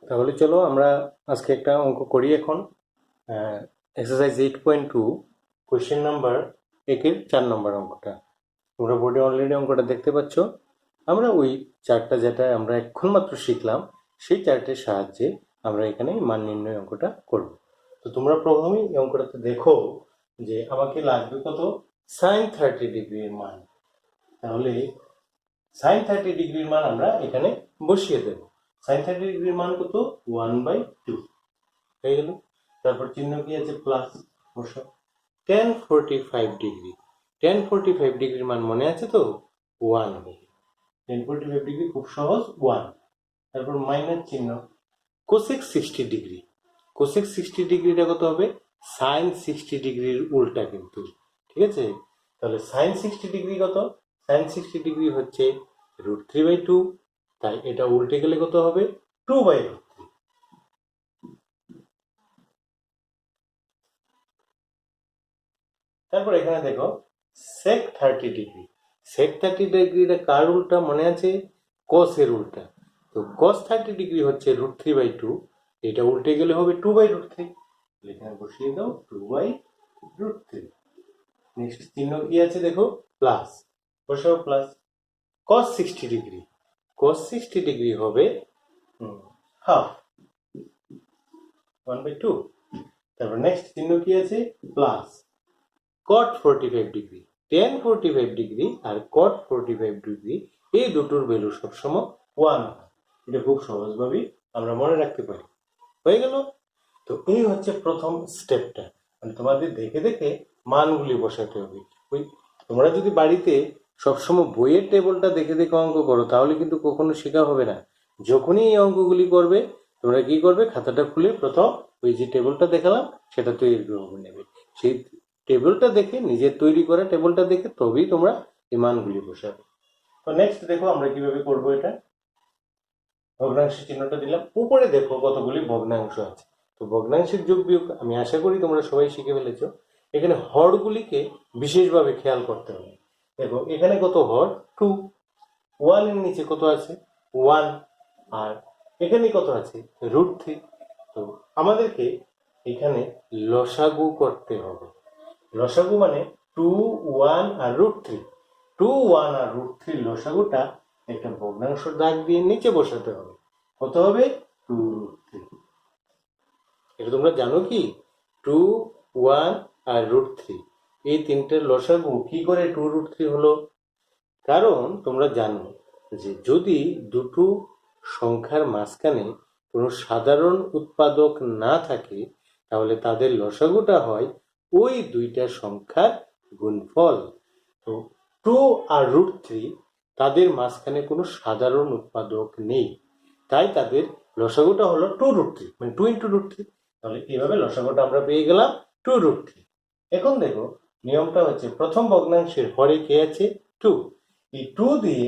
তাহলে চলো আমরা আজকে একটা অঙ্ক করি এখন। এক্সারসাইজ 8.2 কোয়েশ্চেন নাম্বার 4 নম্বর অঙ্কটা। তোমরা বোর্ডে অলরেডি অঙ্কটা দেখতে পাচ্ছ। আমরা ওই চার্টটা যেটা আমরা এখন মাত্র শিখলাম সেই চার্টের সাহায্যে আমরা এখানে মান নির্ণয় অঙ্কটা করব। তো তোমরা প্রথমেই এই অঙ্কটাতে দেখো যে আমাকে লাগবে কত, sin 30 ডিগ্রির মান। তাহলে sin 30 ডিগ্রির মান আমরা এখানে বসিয়ে দেব। sin 30 ডিগ্রির মান কত, 1/2 হয়ে গেল। তারপর চিহ্ন কি আছে, প্লাস বসাও। tan 45 ডিগ্রি, tan 45 ডিগ্রির মান মনে আছে তো, 1 হবে। tan 45 ডিগ্রি খুব সহজ, 1। তারপর মাইনাস চিহ্ন, cosec 60 ডিগ্রি, cosec 60 ডিগ্রিটা কত হবে, sin 60 ডিগ্রির উল্টা কিন্তু, ঠিক আছে। তাহলে sin 60 ডিগ্রি কত, sin 60 ডিগ্রি হচ্ছে √3/2, তাই এটা উল্টে গেলে কত হবে, 2/√3। তারপর এখানে দেখো sec 30 ডিগ্রি, sec 30 ডিগ্রিটা কার উল্টা মনে আছে, cos এর উল্টা। তো cos 30 ডিগ্রি হচ্ছে √3/2, এটা উল্টে গেলে হবে 2/√3। এখানে বসিয়ে দাও 2/√3। নেক্সট চিহ্ন কি আছে দেখো, প্লাস, বসাও plus. cos 60 degree, cos 60 degree হবে হাফ, 1/2। তারপর নেক্সট চিহ্ন কি আছে, plus. cot 45 degree, tan 45 degree আর cot 45 ডিগ্রি এই দুটোর ভ্যালু সবসময় 1 হয়। এটা খুব সহজভাবেই আমরা মনে রাখতে পারি। হয়ে গেল। তো এই হচ্ছে প্রথম স্টেপটা, মানে তোমাদের দেখে দেখে মানগুলি বসাতে হবে। ওই তোমরা যদি বাড়িতে সবসময় বইয়ের টেবিলটা দেখে দেখে অঙ্ক করো তাহলে কিন্তু কখনো শেখা হবে না। যখনই এই অঙ্কগুলি করবে তোমরা কি করবে, খাতাটা খুলে প্রথম ওই যে টেবিলটা দেখালাম সেটা তৈরি করে নেবে। সেই টেবিলটা দেখে, নিজের তৈরি করা টেবিলটা দেখে তবেই তোমরা এই মানগুলি বসাবে। তো নেক্সট দেখো আমরা কিভাবে করব এটা। ভগ্নাংশের চিহ্নটা দিলাম, উপরে দেখো কতগুলি ভগ্নাংশ আছে। তো ভগ্নাংশের যোগ বিয়োগ আমি আশা করি তোমরা সবাই শিখে ফেলেছো। এখানে হরগুলিকে বিশেষভাবে খেয়াল করতে হবে। দেখো এখানে কত হর, 2, 1 এর নিচে কত আছে, 1, আর এখানে কত আছে, √3। তো আমাদেরকে এখানে লসাগু করতে হবে। লসাগু মানে 2, 1 আর √3। 2, 1 আর √3 লসাগুটা একটা ভগ্নাংশ দাগ দিয়ে নিচে বসাতে হবে। কত হবে, 2√3। এটা তোমরা জানো কি, 2, 1 আর √3 এই তিনটের লসাগু কি করে 2√3 হলো? কারণ তোমরা জানো যে যদি দুটো সংখ্যার মাঝখানে কোনো সাধারণ উৎপাদক না থাকে তাহলে তাদের লসাগুটা হয় ওই দুইটা সংখ্যার গুণফল। তো 2 আর √3 তাদের মাঝখানে কোনো সাধারণ উৎপাদক নেই, তাই তাদের লসাগুটা হলো 2√3, মানে 2 × √3। তাহলে এইভাবে লসাগুটা আমরা পেয়ে গেলাম 2√3। এখন দেখো নিয়মটা হচ্ছে, প্রথম ভগ্নাংশের হরে কে আছে, 2। এই 2 দিয়ে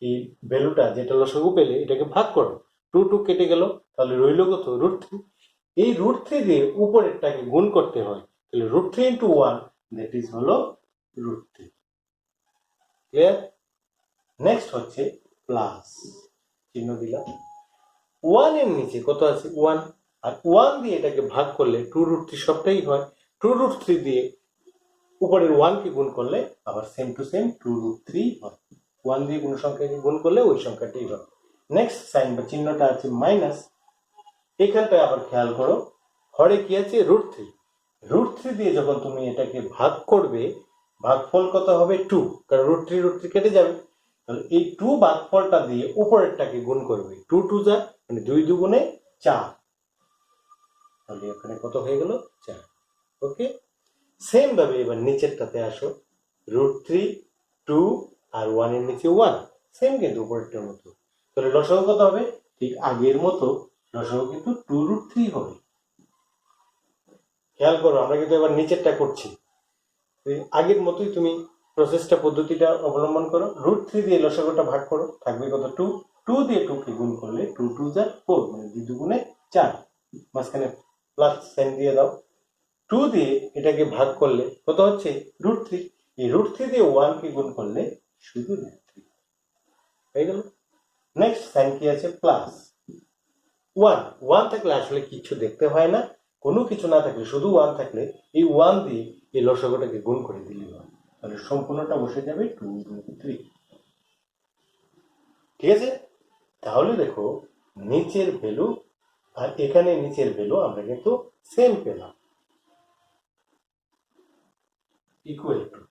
এই ভ্যালুটা যেটা লসাগু পেলে এটাকে ভাগ করো, 2 2 কেটে গেল, তাহলে রইল কত, √3। এই √3 দিয়ে উপরেরটাকে গুণ করতে হয়, তাহলে √3 × 1 দ্যাট ইজ হলো √3। ক্লিয়ার? নেক্সট হচ্ছে প্লাস, চিহ্ন দিলাম। 1 এর নিচে কত আছে, 1, আর 1 দিয়ে এটাকে ভাগ করলে 2√3 সবটাই হয়। 2√3 দিয়ে উপরের 1 কে গুণ করলে আবার সেম টু সেম 2√3 হয়। 1 দিয়ে কোনো সংখ্যাকে গুণ করলে ওই সংখ্যাটাই হয়। নেক্সট সাইন বা চিহ্নটা আছে মাইনাস। এখানটায় আবার খেয়াল করো, হরে কি আছে, √3। √3 দিয়ে যখন তুমি এটাকে ভাগ করবে, ভাগফল কত হবে, 2, কারণ √3 √3 কেটে যাবে। তাহলে এই 2 ভাগফলটা দিয়ে উপরেরটাকে গুণ করবে, 2 2 যা, মানে 2 2 4। তাহলে এখানে কত হয়ে গেল, 4। ওকে। সেম ভাবে এবার নিচেরটাতে আসো, √3, 2 আর 1 এর নিচে 1, সেম কিন্তু উপরেরটার মতো। তাহলে লসাগু কত হবে, ঠিক আগের মতো লসাগু কিন্তু 2√3 হবে। খেয়াল করো আমরা কিন্তু এবার নিচেরটা করছি, আগের মতোই তুমি প্রসেসটা, পদ্ধতিটা অবলম্বন করো। √3 দিয়ে লসাগুটা ভাগ করো, থাকবে কত, 2। 2 দিয়ে 2 কে গুণ করলে 2 2 যা 4, মানে 2 2 4, মাঝখানে প্লাস সাইন দিয়ে দাও। 2 দিয়ে এটাকে ভাগ করলে কত হচ্ছে, √3। এই √3 দিয়ে 1 কে গুণ করলে শুধু √3 হয়ে গেল। নেক্সট সাইন কি আছে, প্লাস। ওয়ান ওয়ান থাকলে আসলে কিছু দেখতে হয় না, কোনো কিছু না থাকলে শুধু ওয়ান থাকলে এই ওয়ান দিয়ে এই লসাগুটাকে গুণ করে দিলেই হয়, তাহলে সম্পূর্ণটা বসে যাবে 2√3। ঠিক আছে, তাহলে দেখো নিচের ভ্যালু আর এখানে নিচের ভ্যালু আমরা কিন্তু সেম পেলাম, ইকুয়াল টু।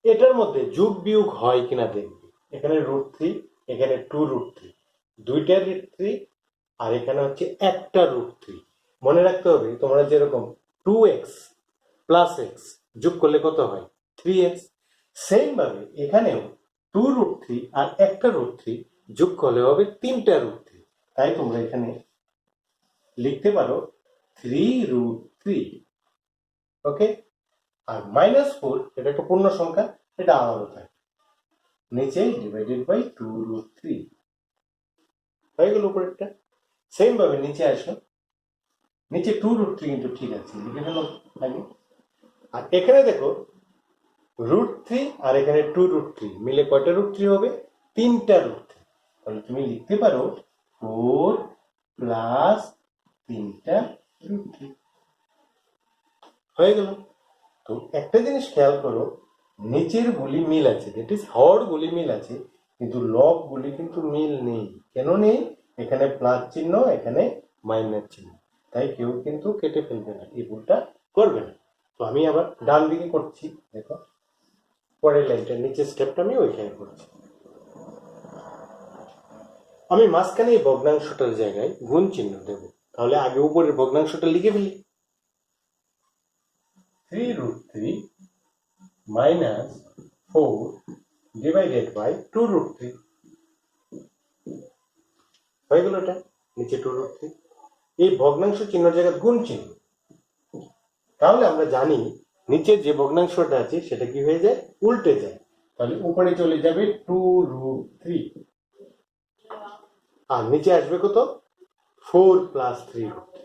এটার মধ্যে যোগ বিয়োগ হয় কিনা দেখবে, এখানে √3, এখানে 2√3, দুইটা √3 আর এখানে হচ্ছে একটা √3। মনে রাখতে হবে তোমরা যেরকম 2x প্লাস এক্স যোগ করলে কত হয় 3x, সেম ভাবে এখানেও 2√3 আর একটা √3 যোগ করলে হবে তিনটা √3। তাই তোমরা এখানে লিখতে পারো 3√3। ওকে, আর -4 এটা একটা পূর্ণ সংখ্যা, এটা আলাদা থাকে, নিচে ডিভাইডেড বাই 2√3 হয়ে গেল উপরেরটা। সেম ভাবে নিচে আসো, নিচে 2√3 কিন্তু ঠিক আছে, লিখে ফেলো আগে। আর এখানে দেখো √3 আর এখানে 2√3 মিলে কয়টা √3 হবে, তিনটা √3। তাহলে তুমি লিখতে পারো 4 প্লাস তিনটা √3 হয়ে গেল। তো একটা জিনিস খেয়াল করো, নিচের গুলি মিল আছে, দ্যাট ইজ হর গুলি মিল আছে, কিন্তু লব গুলি কিন্তু মিল নেই। কেন নেই, এখানে প্লাস চিহ্ন, এখানে মাইনাস চিহ্ন, তাই কেউ কিন্তু কেটে ফেলবে না, এই ভুলটা করবে না। তো আমি আবার ডান দিকে করছি, দেখো পরের লাইনটা নিচের স্টেপটা আমি ওইখানে করছি। আমি মাঝখানে এই ভগ্নাংশটার জায়গায় গুণ চিহ্ন দেব, তাহলে আগে উপরের ভগ্নাংশটা লিখে ফেলি। 3√3 minus 4 divided by 2√3 হয়ে গেল, এটা নিচে 2√3, এই ভগ্নাংশ চিহ্ন জায়গায় গুণ চিহ্ন। তাহলে আমরা জানি নিচে যে ভগ্নাংশটা আছে সেটা কি হয়ে যায়, উল্টে যায়, তাহলে উপরে চলে যাবে 2√3 আর নিচে আসবে কত 4 প্লাস 3√3,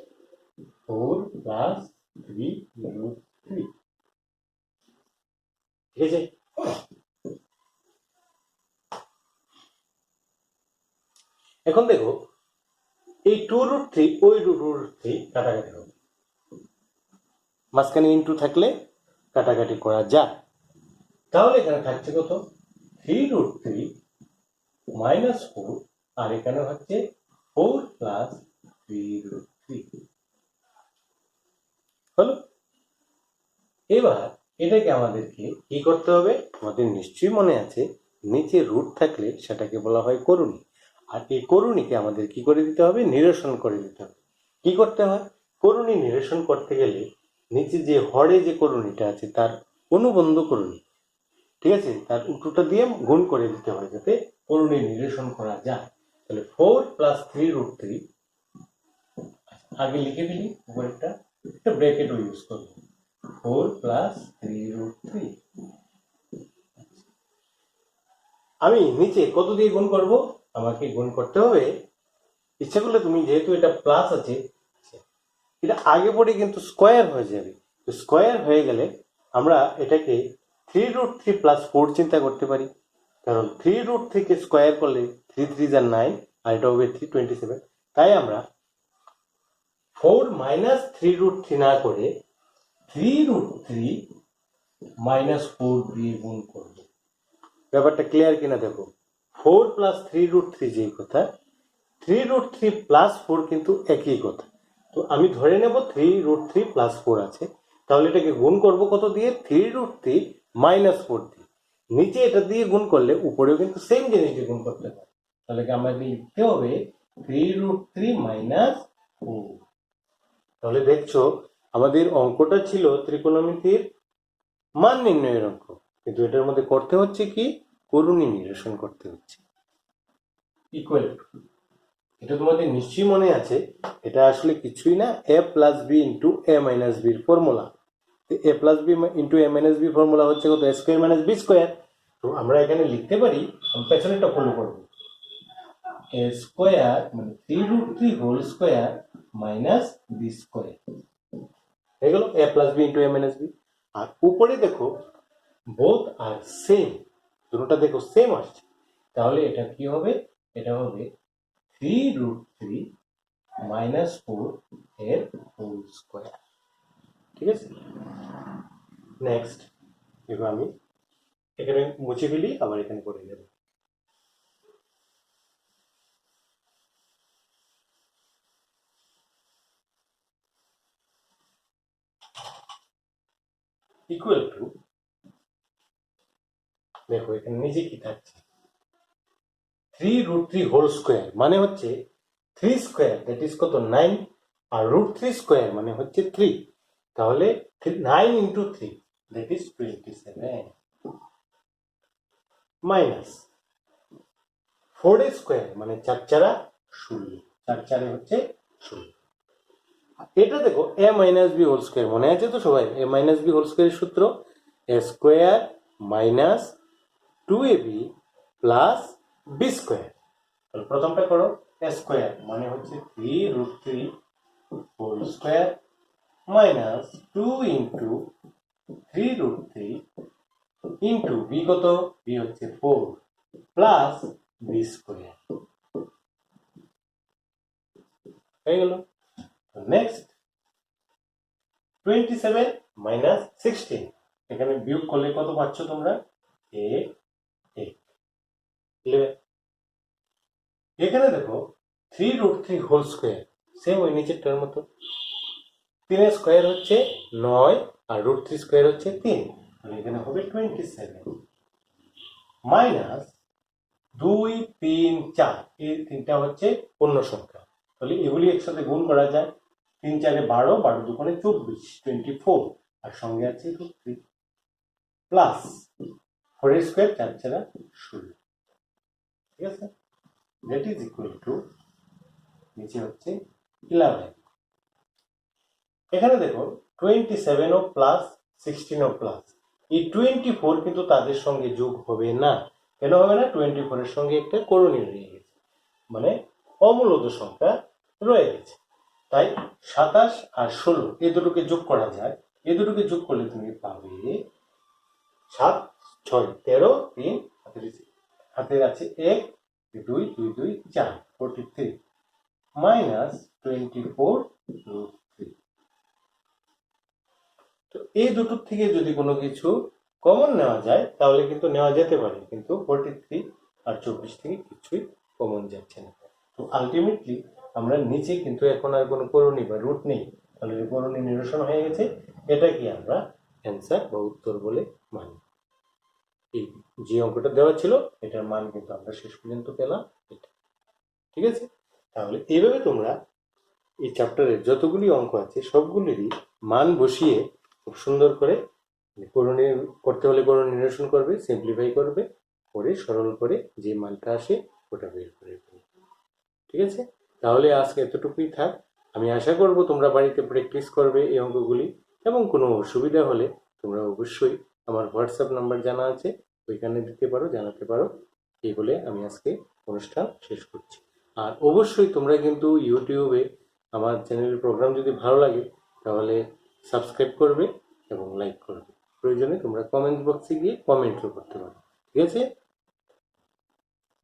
4 প্লাস 3√3। ঠিক আছে, এখন দেখো এই 2√3 ওই √3 কাটাকাটি হবে, মাঝখানে ইনটু থাকলে কাটাকাটি করা যায়। তাহলে এখানে থাকছে কত 3√3 মাইনাস 4 আর এখানে হচ্ছে 4 প্লাস 3√3 হলো। এবার এটাকে আমাদেরকে কি করতে হবে, আমাদের নিশ্চয়ই মনে আছে নিচে রুট থাকলে সেটাকে বলা হয় করুণী, আর এই করুণীকে আমাদের কি করে দিতে হবে, নিরসন করে দিতে হবে। কি করতে হয়, করুণী নিরসন করতে গেলে নিচে যে হরে যে করুণীটা আছে তার অনুবন্ধ করুণী, ঠিক আছে, তার উল্টোটা দিয়ে গুণ করে দিতে হয় যাতে করুণী নিরসন করা যায়। তাহলে 4 প্লাস 3√3 আগে লিখে ফেলি, উপরেরটা একটা ব্র্যাকেটও ইউজ করবো, 4 প্লাস 3√3। আমি নিচে কত দিয়ে গুণ করব, আমাকে গুণ করতে হবে, ইচ্ছা করলে তুমি যেহেতু এটা প্লাস আছে এটা আগে পরে কিন্তু স্কোয়ার হয়ে যাবে, তো স্কোয়ার হয়ে গেলে আমরা এটাকে 3√3 প্লাস 4 চিন্তা করতে পারি, কারণ 3√3 কে স্কোয়ার করলে 3 3 আর 9 আর এটা হবে 327। তাই আমরা 4 মাইনাস 3√3 না করে 3√3 মাইনাস 4 দিয়ে গুণ করব। ব্যাপারটা ক্লিয়ার কিনা দেখো, 4 প্লাস 3√3 যেই কথা, 3√3 প্লাস 4 কিন্তু একই কথা। তো আমি ধরে নেব 3√3 প্লাস 4 আছে, তাহলে এটাকে গুণ করব কত দিয়ে, 3√3 মাইনাস 4 দিয়ে। নিচে এটা দিয়ে গুণ করলে উপরেও কিন্তু সেম জিনিস দিয়ে গুণ করতে হয়, তাহলে আমাদের লিখতে হবে 3√3 মাইনাস 4। তাহলে দেখছো আমাদের অঙ্কটা ছিল ত্রিকোণমিতির মান নির্ণয়ের অঙ্ক, কিন্তু এটার মধ্যে করতে হচ্ছে কি, করুণী নিরসন করতে হচ্ছে। ইকুয়াল টু, এটা তোমাদের নিশ্চয়ই মনে আছে, এটা আসলে কিছুই না, a plus B into A minus বির formula. A plus B into A minus B formula হচ্ছে কত, A square minus B square. তো আমরা এখানে লিখতে পারি, পেছনেরটা ফলো করবো, এ স্কোয়ার মানে 3√3 whole square minus B square হয়ে গেল, A plus B into A minus B. আর উপরে দেখো বোথ আর সেম, দুটোটা দেখো সেম আসছে, তাহলে এটা কি হবে, এটা হবে 3√3 মাইনাস 4 এর হোল স্কোয়ার। ঠিক আছে, নেক্সট এবার আমি এখানে মুছে ফেলি, আবার এখানে করে দেব। ইকুয়াল টু, দেখো এখানে নিচে কি থাকছে, 3√3 হোল স্কোয়ার মানে হচ্ছে 3 স্কোয়ার, দ্যাট ইজ কত 9, আর √3 স্কোয়ার মানে হচ্ছে 3, তাহলে 9 into 3 that is 27, minus 4 square মানে 4 4 16, 4 4 হচ্ছে 16। এটা দেখো a minus B whole square, মনে আছে তো সবাই, a মাইনাস বি হোল স্কোয়ারের সূত্র a square minus 2ab plus B square. তাহলে প্রথমটা করো, a স্কোয়ার মানে হচ্ছে 3√3 whole square minus 2 into 3√3 into B কত, বি হচ্ছে 4 প্লাস বি স্কোয়ার, হয়ে গেল। নেক্সট 27 মাইনাস 16, এখানে বিয়োগ করলে কত পাচ্ছ তোমরা, 11। এখানে দেখো 3√3 হোল স্কোয়ার, সেম ওই নিচেরটার মতো, 3 স্কোয়ার হচ্ছে 9 আর √3 স্কোয়ার হচ্ছে 3, তাহলে এখানে হবে 27 মাইনাস 2 3 4, এই তিনটা হচ্ছে পূর্ণ সংখ্যা, তাহলে এগুলি একসাথে গুণ করা যায়, 3 4 12, 12 2 24, 24, আর সঙ্গে আছে √3 প্লাস 4 স্কোয়ার 4 4 16, ঠিক আছে, দ্যাট ইজ ইকুয়াল টু, নিচে হচ্ছে 11। এখানে দেখো 27 ও প্লাস 16 ও প্লাস, এই 24 কিন্তু তাদের সঙ্গে যোগ হবে না, কেন হবে না, 24 এর সঙ্গে একটা করণীয় রয়ে গেছে, মানে অমূলত সংখ্যা রয়ে গেছে, তাই 27 আর 16 এই দুটোকে যোগ করা যায়, এই দুটোকে যোগ করলে তুমি পাবে 7 6 13, 3 হাতে আছে 1 2 2 2 4, 43 মাইনাস 24√3। তো এই দুটোর থেকে যদি কোনো কিছু কমন নেওয়া যায় তাহলে কিন্তু নেওয়া যেতে পারে, কিন্তু 43 আর 24 থেকে কিছুই কমন যাচ্ছে না। তো আলটিমেটলি আমরা নিচে কিন্তু এখন আর কোনো করণী বা রুট নেই, তাহলে করণী নিরসন হয়ে গেছে, এটাকে আমরা অ্যান্সার বা উত্তর বলে মানি। এই যে অঙ্কটা দেওয়া ছিল এটার মান কিন্তু আমরা শেষ পর্যন্ত পেলাম এটা, ঠিক আছে। তাহলে এইভাবে তোমরা এই চ্যাপ্টারের যতগুলি অঙ্ক আছে সবগুলিরই মান বসিয়ে খুব সুন্দর করে করণীয় করতে হলে করণীয় নিরসন করবে, সিম্পলিফাই করবে, করে সরল করে যে মানটা আসে ওটা বের করে ফেলবে, ঠিক আছে। তাহলে আজকে এতটুকুই থাক, আমি আশা করব তোমরা বাড়িতে প্র্যাকটিস করবে এই অঙ্কগুলি, এবং কোনো অসুবিধা হলে তোমরা অবশ্যই আমার হোয়াটসঅ্যাপ নাম্বার জানা আছে, ওইখানে দিতে পারো, জানাতে পারো। এই বলে আমি আজকে অনুষ্ঠান শেষ করছি। আর অবশ্যই তোমরা কিন্তু ইউটিউবে আমার চ্যানেলের প্রোগ্রাম যদি ভালো লাগে তাহলে সাবস্ক্রাইব করবে এবং লাইক করবে, প্রয়োজনে তোমরা কমেন্ট বক্সে গিয়ে কমেন্টও করতে পারো, ঠিক আছে।